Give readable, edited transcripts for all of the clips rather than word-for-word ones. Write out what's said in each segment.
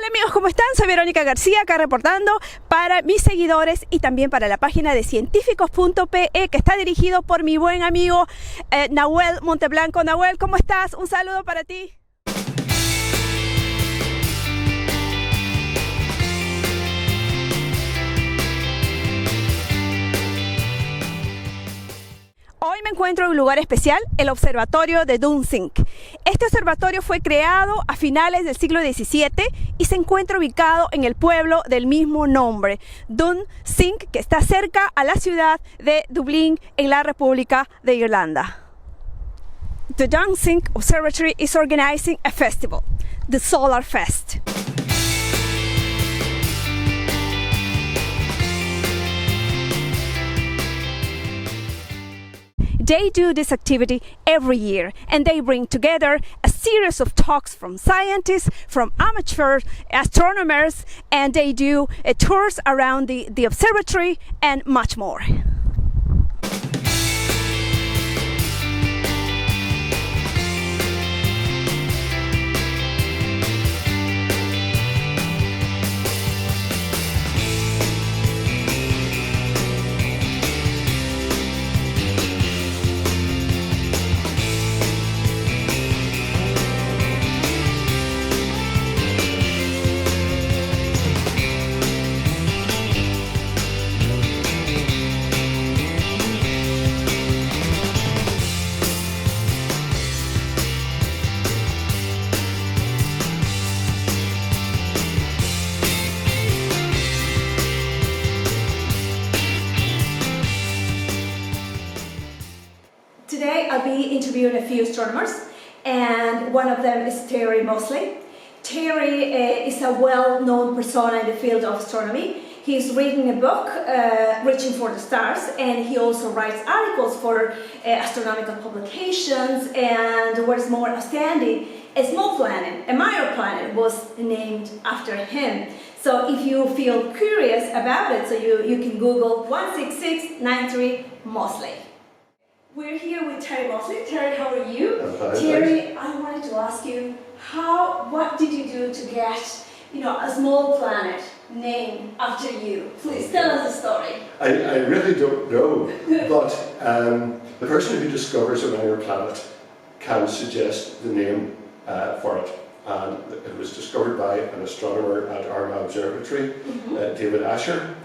Hola amigos, ¿cómo están? Soy Verónica García, acá reportando para mis seguidores y también para la página de científicos.pe, que está dirigido por mi buen amigo Nahuel Monteblanco. Nahuel, ¿cómo estás? Un saludo para ti. Hoy me encuentro en un lugar especial, el Observatorio de Dunsink. Este observatorio fue creado a finales del siglo XVII y se encuentra ubicado en el pueblo del mismo nombre, Dunsink, que está cerca a la ciudad de Dublín, en la República de Irlanda. The Dunsink Observatory is organizing a festival, the SolarFest. They do this activity every year, and they bring together a series of talks from scientists, from amateur astronomers, and they do tours around the observatory and much more. Today I'll be interviewing a few astronomers, and one of them is Terry Moseley. Terry is a well-known persona in the field of astronomy. He's reading a book, Reaching for the Stars, and he also writes articles for astronomical publications, and what is more outstanding, a small planet, a minor planet, was named after him. So if you feel curious about it, so you can Google 16693 Moseley. We're here with Terry Moseley. Terry, how are you? I'm fine, Terry, thanks. I wanted to ask you, what did you do to get, a small planet named after you? Please tell us the story. I really don't know, but the person who discovers a minor planet can suggest the name for it. And it was discovered by an astronomer at Armagh Observatory, David Asher.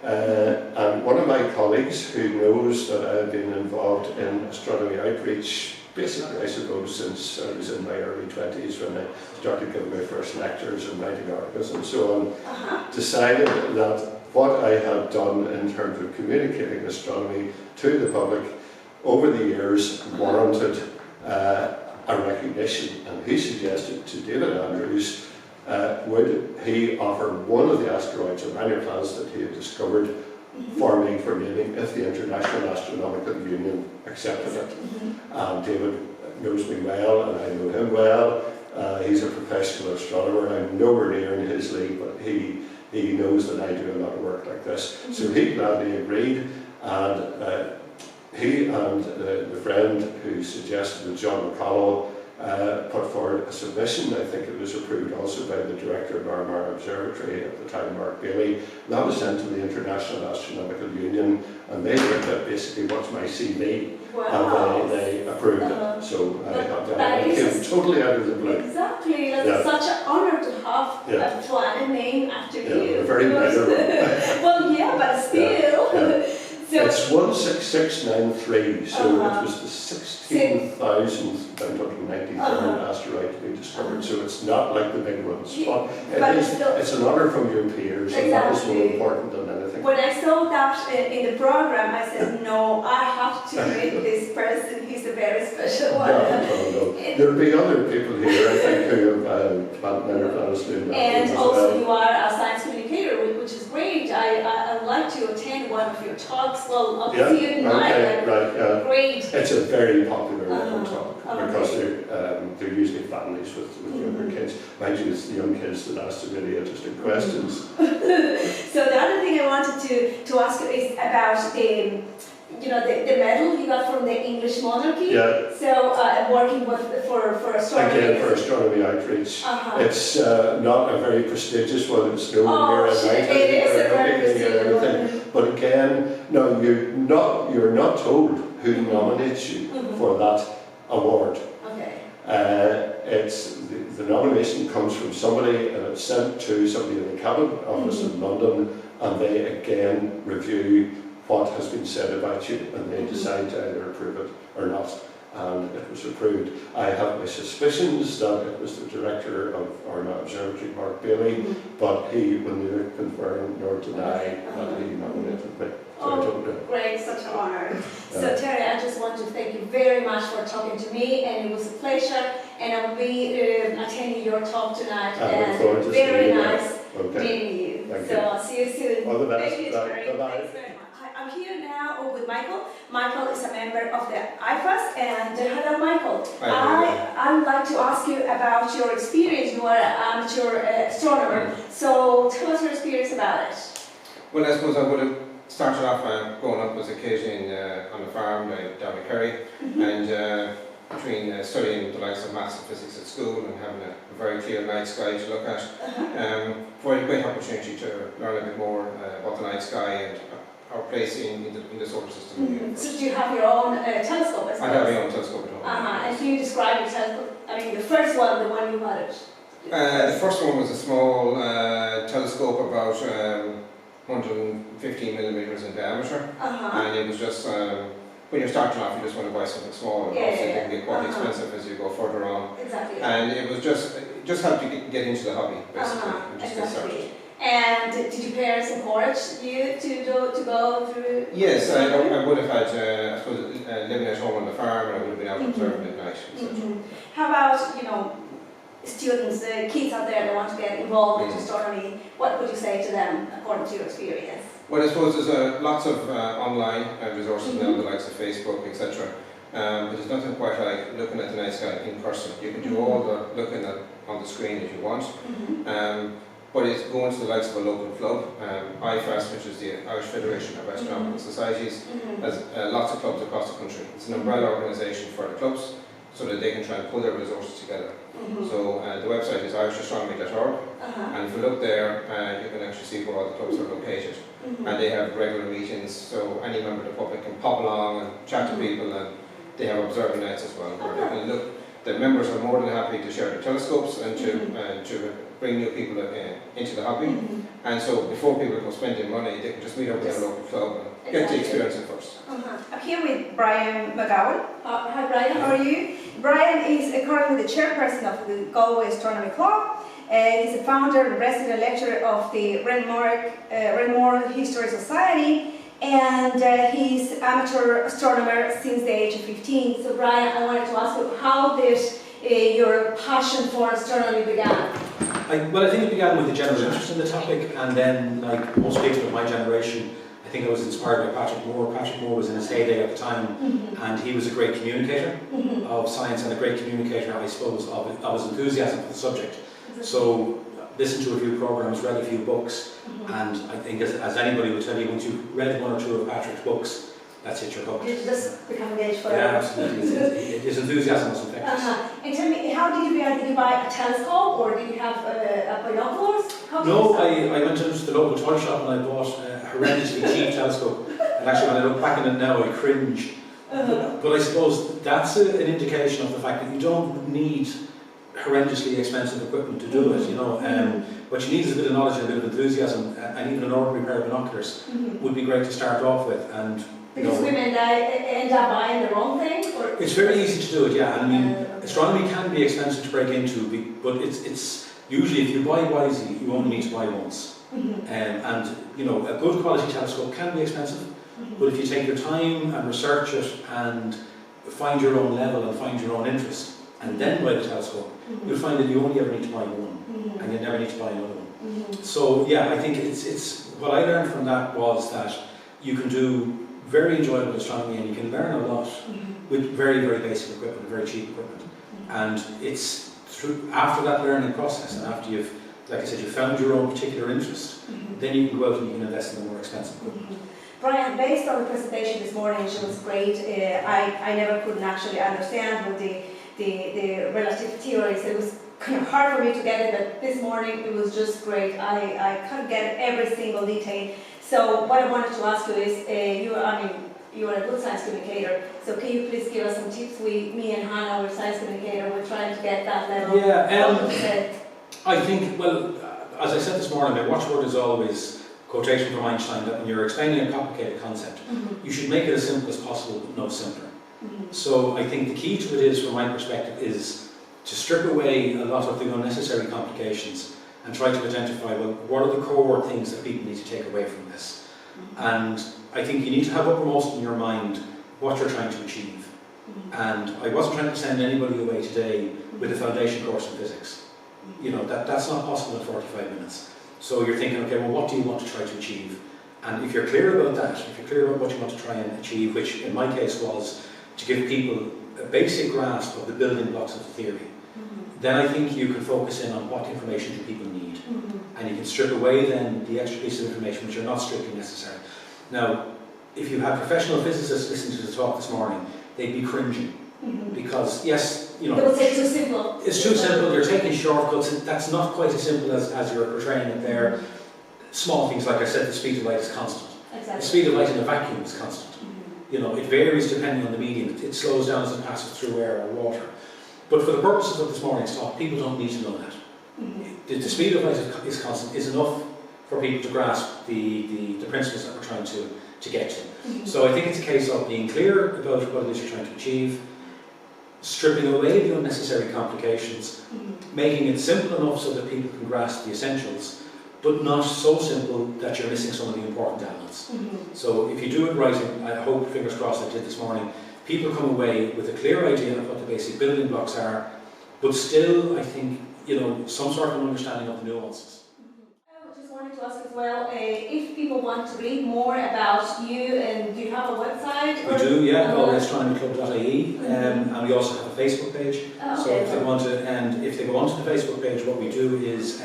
And one of my colleagues who knows that I've been involved in astronomy outreach, basically I suppose since I was in my early 20s when I started giving my first lectures and writing articles and so on, decided that what I had done in terms of communicating astronomy to the public over the years warranted a recognition, and he suggested to David Andrews would he offer one of the asteroids or minor planets that he had discovered for me for naming if the International Astronomical Union accepted it. And David knows me well and I know him well. He's a professional astronomer. I'm nowhere near in his league, but he knows that I do a lot of work like this. So he gladly agreed, and he and the friend who suggested it, John McConnell, put forward a submission. I think it was approved also by the director of Armagh Observatory at the time, Mark Bailey. That was sent to the International Astronomical Union, and they looked at basically what's my CV, and they approved it. So I had that. It came totally out of the blue. Exactly, it's such an honor to have a planet named after you. A very minor one. Well, yeah, but still. So it's 16693, so it was the 16,993rd asteroid to be discovered, so it's not like the big ones. But it's an honour from your peers, and that is more important than anything. When I saw that in the program, I said, no, I have to meet this person, he's a very special one. No. There'll be other people here, I think, who have minor planets doing that. And also you are a science communicator, which is great. I'd like to attend one of your talks. Well, I'll see you tonight. Great. It's a very popular talk because they're usually families with younger kids. Mind you, it's the young kids that ask the really interesting questions. So the other thing I wanted to ask you is about you know, the medal you got from the English monarchy. Yeah. So working for astronomy. Again, for astronomy outreach. It's not a very prestigious one. It's nowhere near as it is a very prestigious one. But again, no, you're not told who nominates you for that award. Okay. It's the nomination comes from somebody, and it's sent to somebody in the cabinet office in London, and they again review what has been said about you, and they decide to either approve it or not. And it was approved. I have my suspicions that it was the director of our observatory, Mark Bailey, but he will neither confirm nor deny that he nominated me. So I don't know. Great, such an honour. So Terry, I just want to thank you very much for talking to me, and it was a pleasure, and I will be attending your talk tonight. I look forward to very seeing you. nice Okay. meeting you. Thank So you. I'll see you soon. All the best. Thank you, Terry. Bye-bye. Thanks very much. I'm here now with Michael. Michael is a member of the IFAS, and hello, Michael. I would like to ask you about your experience. You are an amateur astronomer, so tell us your experience about it. Well, I suppose I would have started off growing up as a kid on a farm down in Kerry, and between studying the likes of maths and physics at school and having a very clear night sky to look at, provided a great opportunity to learn a bit more about the night sky and our place in the solar system. So do you have your own telescope? I have my own telescope at home. And can you describe your telescope? I mean, the first one, the one you had it. The first one was a small telescope about 115 millimeters in diameter, and it was just when you're starting off, you just want to buy something small, and obviously it can get quite expensive as you go further on. Exactly. And it was just helped you get into the hobby, basically, and just get started. And did your parents encourage you to go through? Yes, I would have had, I suppose, living at home on the farm, and I would have been out observing at night, etc. How about, you know, students, kids out there that want to get involved in astronomy? What would you say to them according to your experience? Well, I suppose there's lots of online resources now, the likes of Facebook, etc. But there's nothing quite like looking at the night sky in person. You can do all the looking at on the screen if you want. But it's going to the likes of a local club. IFAS, which is the Irish Federation of Astronomical Societies, has lots of clubs across the country. It's an umbrella organisation for the clubs so that they can try and pull their resources together. So the website is irishastronomy.org, and if you look there, you can actually see where all the clubs are located. And they have regular meetings, so any member of the public can pop along and chat to people, and they have observing nights as well, where they can look. The members are more than happy to share their telescopes and to bring new people into the hobby. And so before people go spending money, they can just meet up with their local club and get the experience at first. I'm here with Brian McGowan. Hi Brian, how are you? Brian is currently the chairperson of the Galway Astronomy Club. He's the founder and resident lecturer of the Renmore History Society, and he's amateur astronomer since the age of 15. So Brian, I wanted to ask you, how did your passion for astronomy began? Well, I think it began with a general interest in the topic, and then, like most people of my generation, I think I was inspired by Patrick Moore. Patrick Moore was in his heyday at the time, and he was a great communicator of science and a great communicator, I suppose, of his enthusiasm for the subject. So, listened to a few programs, read a few books, and I think, as anybody will tell you, once you've read one or two of Patrick's books, that's it, you're hooked. Did you just become engaged forever? Yeah, absolutely. His enthusiasm was infectious. And tell me, how did you begin? Did you buy a telescope, or did you have binoculars? No, I went into the local toy shop and I bought a horrendously cheap telescope. And actually, when I look back on it now, I cringe. But I suppose that's an indication of the fact that you don't need horrendously expensive equipment to do it. You know, what you need is a bit of knowledge and a bit of enthusiasm, and even an ordinary pair of binoculars would be great to start off with. And because women end up buying the wrong thing? Or? It's very easy to do it, yeah. And I mean, astronomy can be expensive to break into, but it's usually, if you buy wisely, you only need to buy once. And you know, a good quality telescope can be expensive, but if you take your time and research it and find your own level and find your own interest, and then buy the telescope, you'll find that you only ever need to buy one, and you never need to buy another one. So yeah, I think it's what I learned from that was that you can do very enjoyable astronomy, and you can learn a lot with very, very basic equipment, very cheap equipment. And it's through after that learning process, and after you've like I said, you found your own particular interest, then you can go out and you can invest in the more expensive equipment. Brian, based on the presentation this morning, which was great, I never couldn't actually understand with the relative theories. It was kind of hard for me to get it, but this morning it was just great. I couldn't get every single detail. So what I wanted to ask you is, you are a good science communicator, so can you please give us some tips? Me and Hanna, we're science communicator, we're trying to get that level. Yeah, I think, well, as I said this morning, my watchword is always quotation from Einstein, that when you're explaining a complicated concept, you should make it as simple as possible, but no simpler. So I think the key to it is, from my perspective, is to strip away a lot of the unnecessary complications and try to identify, well, what are the core things that people need to take away from this. And I think you need to have uppermost in your mind what you're trying to achieve. And I wasn't trying to send anybody away today with a foundation course in physics. You know, that's not possible in 45 minutes. So you're thinking, okay, well, what do you want to try to achieve? And if you're clear about that, if you're clear about what you want to try and achieve, which in my case was to give people a basic grasp of the building blocks of the theory, then I think you can focus in on what information do people need. And you can strip away then the extra pieces of information which are not strictly necessary. Now, if you had professional physicists listening to the talk this morning, they'd be cringing. Because, yes, you know, they would say it's too simple. It's too simple, you're taking shortcuts, and that's not quite as simple as you're portraying it there. Small things, like I said, the speed of light is constant. Exactly. The speed of light in a vacuum is constant. You know, it varies depending on the medium. It slows down as it passes through air or water. But for the purposes of this morning's talk, people don't need to know that. The speed of light is constant, is enough for people to grasp the principles that we're trying to get to. So I think it's a case of being clear about what it is you're trying to achieve, stripping away the unnecessary complications, making it simple enough so that people can grasp the essentials, but not so simple that you're missing some of the important elements. So if you do it right, I hope, fingers crossed, I did this morning, people come away with a clear idea of what the basic building blocks are, but still, I think, you know, some sort of understanding of the nuances. I just wanted to ask as well, if people want to read more about you, and do you have a website? We do, yeah, called astronomiclub.ie, and we also have a Facebook page. So if they want to, and if they go onto the Facebook page, what we do is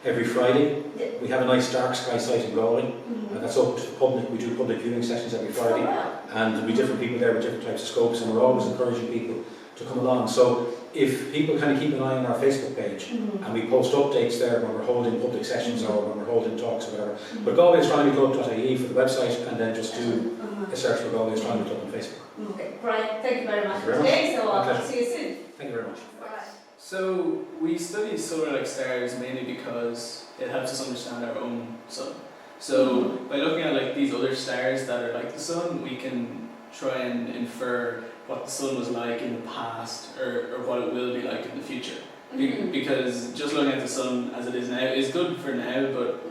every Friday we have a nice dark sky site in Galway, and that's open to the public. We do public viewing sessions every Friday, and there'll be different people there with different types of scopes, and we're always encouraging people to come along. So if people kind of keep an eye on our Facebook page, and we post updates there when we're holding public sessions or when we're holding talks or whatever. But galwayastronomiclub.ie for the website, and then just do a search for Galway Astronomy Club on Facebook. Okay, Brian, thank you very much for Thank you today, so My I'll pleasure. see you soon. Thank you very much. Bye. So we study solar-like stars mainly because it helps us understand our own sun. So by looking at like these other stars that are like the sun, we can try and infer what the sun was like in the past, or what it will be like in the future. Because just looking at the sun as it is now is good for now, but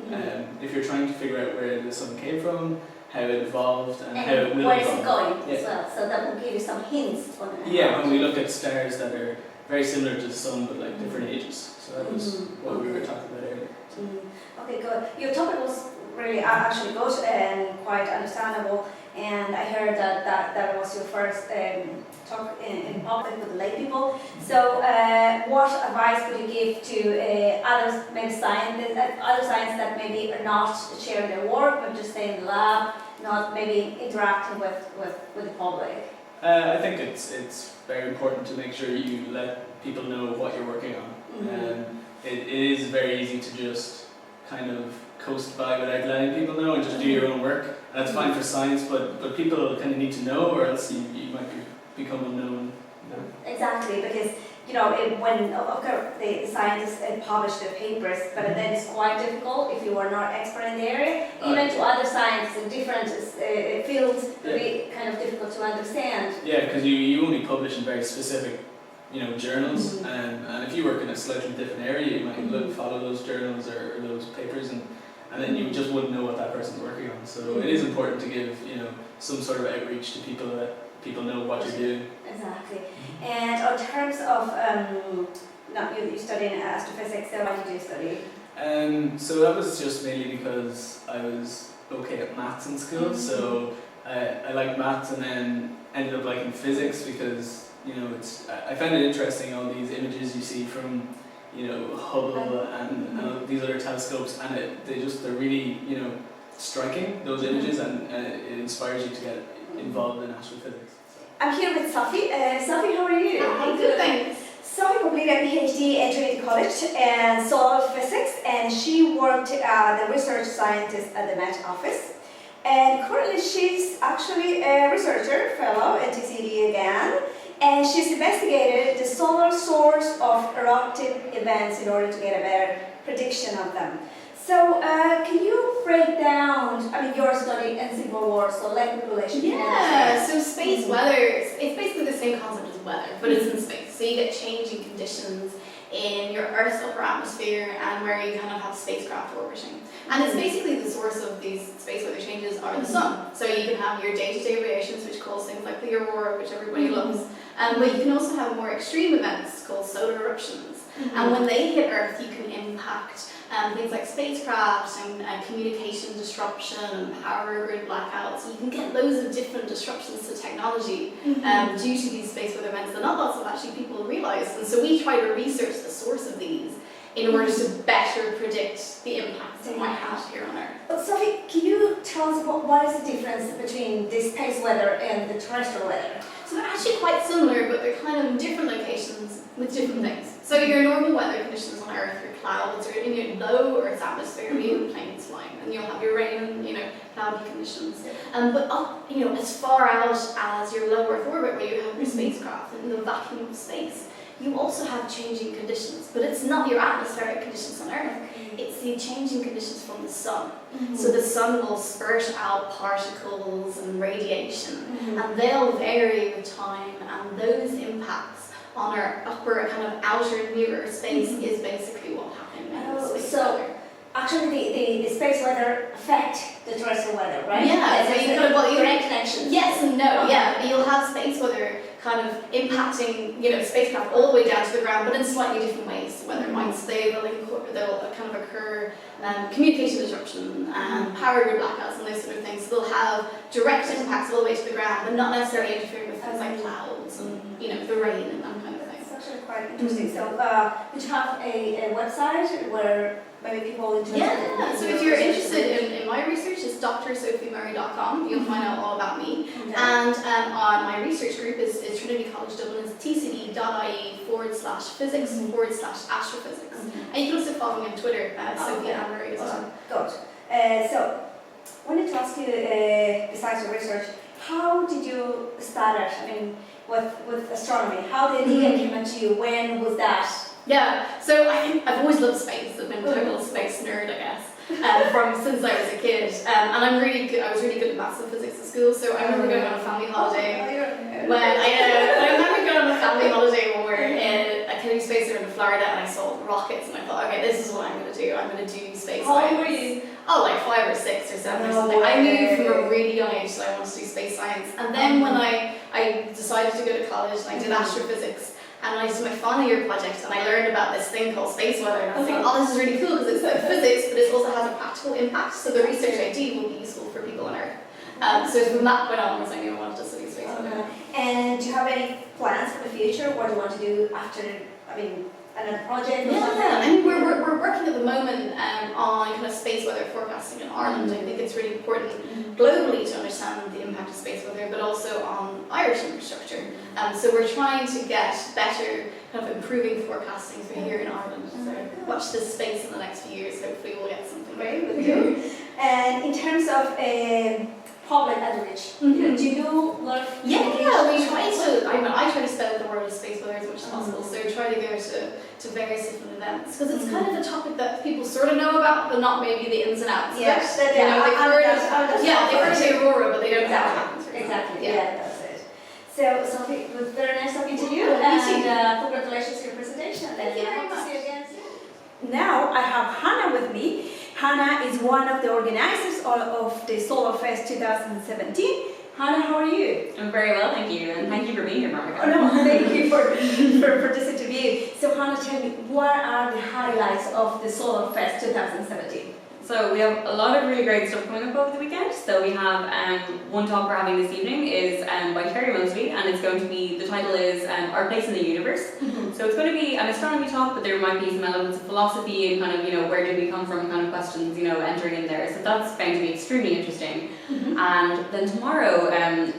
if you're trying to figure out where the sun came from, how it evolved, and how it will where is evolve. it going as well, so that will give you some hints on it. Yeah, when we look at stars that are very similar to the sun but like different ages. So that was what we were talking about earlier. Okay, good. Your topic was really actually good and quite understandable, and I heard that was your first talk in public with the lay people. So what advice would you give to others, maybe other scientists that maybe are not sharing their work but just stay in the lab, not maybe interacting with the public? I think it's very important to make sure you let people know what you're working on. It is very easy to just kind of coast by without letting people know and just do your own work. And that's fine for science, but people kind of need to know, or else you might become unknown. Exactly, because you know when of course the scientists publish their papers, but then it's quite difficult if you are not expert in the area. Even to other scientists in different fields, it will be kind of difficult to understand. Yeah, because you only publish in very specific, journals, and if you work in a slightly different area, you might follow those journals or those papers, and then you just wouldn't know what that person's working on. So it is important to give some sort of outreach to people, that people know what you're doing. Exactly. And in terms of you studying astrophysics, so why did you study? So that was just mainly because I was okay at maths in school. So I liked maths, and then ended up liking physics because I found it interesting, all these images you see from Hubble and these other telescopes, and they're really striking, those images, and it inspires you to get involved in astrophysics. I'm here with Sophie. Sophie, how are you? Hi, good, thanks. Sophie completed a PhD at Trinity College in solar physics, and she worked as a research scientist at the Met Office. And currently she's actually a researcher fellow at TCD again, and she's investigated the solar source of eruptive events in order to get a better prediction of them. So can you break down, your study in Civil War, so land population? Yeah, so space weather, it's basically the same concept as weather, but it's in space. So you get changing conditions in your Earth's upper atmosphere and where you kind of have spacecraft orbiting. And it's basically the source of these space weather changes are the sun. So you can have your day-to-day variations, which cause things like the aurora, which everybody loves. But you can also have more extreme events called solar eruptions. And when they hit Earth, you can impact things like spacecraft and communication disruption and power grid blackouts. You can get loads of different disruptions to technology due to these space weather events that not lots of actually people realise. And so we try to research the source of these in order to better predict the impacts it might have here on Earth. Well, Sophie, can you tell us what is the difference between the space weather and the terrestrial weather? So they're actually quite similar, but they're kind of in different locations with different things. So your normal weather conditions on Earth, your clouds are in your low Earth's atmosphere, you have planes flying, and you'll have your rain and cloudy conditions. But up, as far out as your low Earth orbit, where you have your spacecraft in the vacuum of space, you also have changing conditions, but it's not your atmospheric conditions on Earth, it's the changing conditions from the sun. So the sun will spurt out particles and radiation, and they'll vary with time, and those impacts on our upper kind of outer nearer space is basically what happened in space weather. Actually, the space weather affect the terrestrial weather, right? Yeah, so you kind of direct connections. Yes and no. Yeah, you'll have space weather kind of impacting spacecraft all the way down to the ground, but in slightly different ways. The weather might stay, they'll kind of occur communication disruption and power grid blackouts and those sort of things. So they'll have direct impacts all the way to the ground, but not necessarily interfering with things like clouds and the rain and that kind of thing. It's actually quite interesting. So, would you have a website where maybe people interested? Yeah, so if you're interested in my research, it's drsophiemurray.com. You'll find out all about me. Okay. And on my research group is Trinity College Dublin, it's tcd.ie/physics/astrophysics. And you can also follow me on Twitter at Sophie Murray as well. Good. So, I wanted to ask you, besides your research, how did you start it? With astronomy, how did the idea come to you? When was that? Yeah, so I've always loved space. I've been a total space nerd, I guess, since I was a kid. And I was really good at maths and physics at school, so I remember going on a family holiday. I remember going on a family holiday when we were in a Kennedy Space Center in Florida, and I saw rockets, and I thought, okay, this is what I'm going to do. I'm going to do space science. How old were you? Oh, like 5 or 6 or 7 or something. I knew from a really young age that I wanted to do space science. And then when I decided to go to college and I did astrophysics, and I did my final year project, and I learned about this thing called space weather, and I was thinking, oh, this is really cool because it's like physics, but it also has a practical impact, so the research I do will be useful for people on Earth. So from that point onwards, I knew I wanted to study space weather. And do you have any plans for the future? What do you want to do after, another project or something? Yeah, we're working at the moment on kind of space weather forecasting in Ireland. I think it's really important globally to understand the impact of space weather, but also on Irish infrastructure. So we're trying to get better kind of improving forecasting for here in Ireland. So watch this space in the next few years. Hopefully we'll get something Very good. good. And in terms of public outreach, do you do a lot of we try to. I try to spread the word of space weather as much as possible. So try to go to various different events because it's kind of a topic that people sort of know about, but not maybe the ins and outs. Yes, they've heard of the aurora, but they don't know what happens. Exactly. Yeah, that's it. So, Sophie, it was very nice talking to you, Me too. and congratulations on your presentation. Thank you very Hope to much. see you again soon. Now I have Hanna with me. Hanna is one of the organizers of the SolarFest 2017. Hanna, how are you? I'm very well, thank you, and thank you for being here, Monica. Oh, no, thank you for this interview. So Hanna, tell me, what are the highlights of the SolarFest 2017? So we have a lot of really great stuff coming up over the weekend. So we have one talk we're having this evening is by Terry Moseley, and it's going to be, the title is Our Place in the Universe. So it's going to be an astronomy talk, but there might be some elements of philosophy and kind of, where did we come from kind of questions, entering in there. So that's going to be extremely interesting. And then tomorrow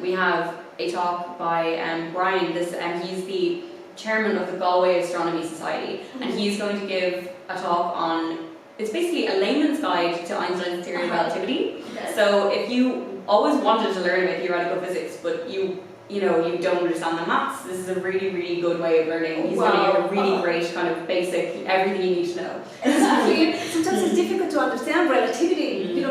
we have a talk by Brian. He's the chairman of the Galway Astronomy Society, and he's going to give a talk on, it's basically a layman's guide to Einstein's theory of relativity. So if you always wanted to learn about theoretical physics, but you don't understand the maths, this is a really, really good way of learning. He's going to give a really great kind of basic, everything you need to know. Exactly. Sometimes it's difficult to understand relativity,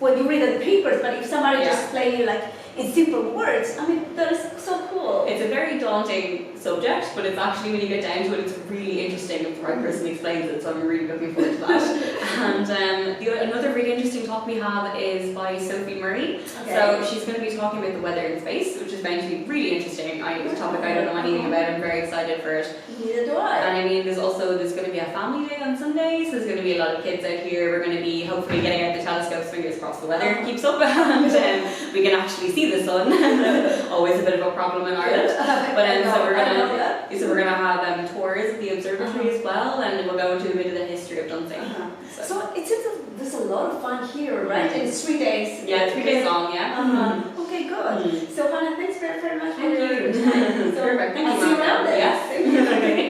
when you read the papers, but if somebody just explains you like in simple words, I mean, that is so cool. It's a very daunting subject, but it's actually, when you get down to it, it's really interesting if the right person explains it, so I'm really looking forward to that. And another really interesting talk we have is by Sophie Murray. So she's going to be talking about the weather in space, which is going to be really interesting. It's a topic I don't know anything about. I'm very excited for it. Neither do I. And I mean, there's going to be a family day on Sunday, so there's going to be a lot of kids out here. We're going to be hopefully getting out the telescopes, fingers crossed the weather keeps up, and we can actually see the sun. Always a bit of a problem in Ireland. But so we're gonna have tours of the observatory as well, and we'll go into a bit of the history of Dunsink. So it seems there's a lot of fun here, right? And it's 3 days. Yeah, 3 days long. Yeah. Okay, good. So Hanna, thanks very, very much for Thank your you. time. So Perfect. Thank you, I'll see you